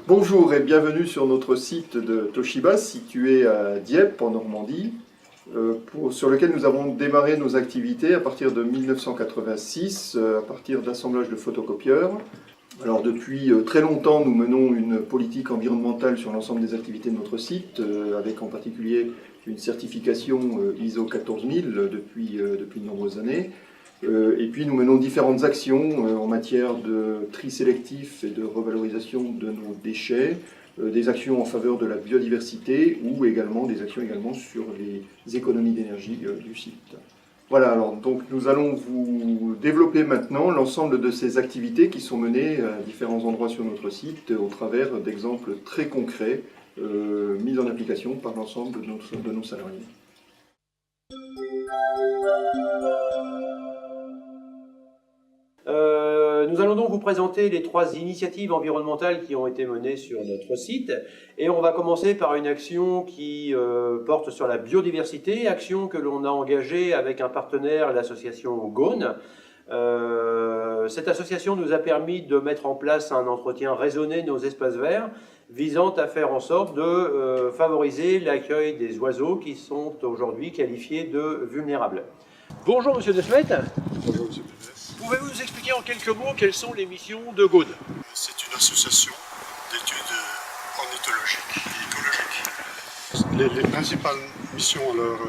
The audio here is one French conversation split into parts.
Bonjour et bienvenue sur notre site de Toshiba situé à Dieppe en Normandie, sur lequel nous avons démarré nos activités à partir de 1986, à partir d'assemblage de photocopieurs. Alors depuis très longtemps, nous menons une politique environnementale sur l'ensemble des activités de notre site, avec en particulier une certification ISO 14000 depuis de nombreuses années. Et puis nous menons différentes actions en matière de tri sélectif et de revalorisation de nos déchets, des actions en faveur de la biodiversité ou également des actions sur les économies d'énergie du site. Voilà, alors donc nous allons vous développer maintenant l'ensemble de ces activités qui sont menées à différents endroits sur notre site au travers d'exemples très concrets mis en application par l'ensemble de nos salariés. Nous allons donc vous présenter les 3 initiatives environnementales qui ont été menées sur notre site. Et on va commencer par une action qui porte sur la biodiversité, action que l'on a engagée avec un partenaire, l'association Gone. Cette association nous a permis de mettre en place un entretien raisonné de nos espaces verts, visant à faire en sorte de favoriser l'accueil des oiseaux qui sont aujourd'hui qualifiés de vulnérables. Bonjour Monsieur De Smet. Bonjour Monsieur Pérez. Pouvez-vous nous expliquer en quelques mots quelles sont les missions de Gone? C'est une association d'études ornithologiques et écologiques. Les principales missions, alors,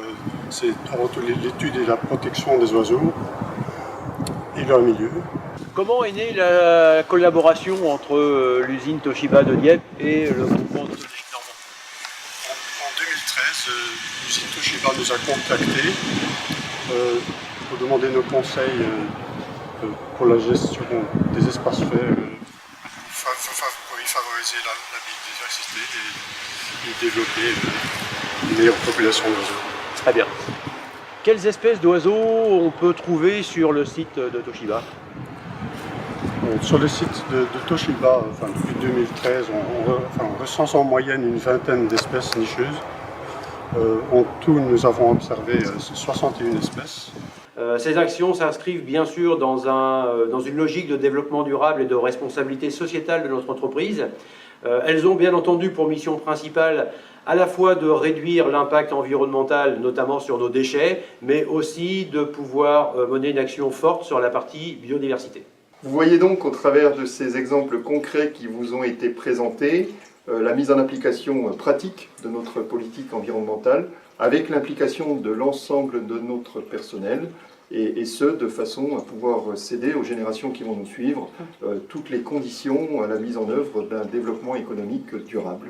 c'est avant tout l'étude et la protection des oiseaux et leur milieu. Comment est née la collaboration entre l'usine Toshiba de Dieppe et le groupement Autotechnique Normand? En 2013, l'usine Toshiba nous a contactés pour demander nos conseils pour la gestion des espaces verts, pour y favoriser la biodiversité et développer une meilleure population d'oiseaux. Très bien. Quelles espèces d'oiseaux on peut trouver sur le site de Toshiba? Sur le site de Toshiba, depuis 2013, on recense en moyenne une vingtaine d'espèces nicheuses. En tout, nous avons observé 61 espèces. Ces actions s'inscrivent bien sûr dans une logique de développement durable et de responsabilité sociétale de notre entreprise. Elles ont bien entendu pour mission principale à la fois de réduire l'impact environnemental, notamment sur nos déchets, mais aussi de pouvoir mener une action forte sur la partie biodiversité. Vous voyez donc au travers de ces exemples concrets qui vous ont été présentés, la mise en application pratique de notre politique environnementale avec l'implication de l'ensemble de notre personnel et ce, de façon à pouvoir céder aux générations qui vont nous suivre toutes les conditions à la mise en œuvre d'un développement économique durable.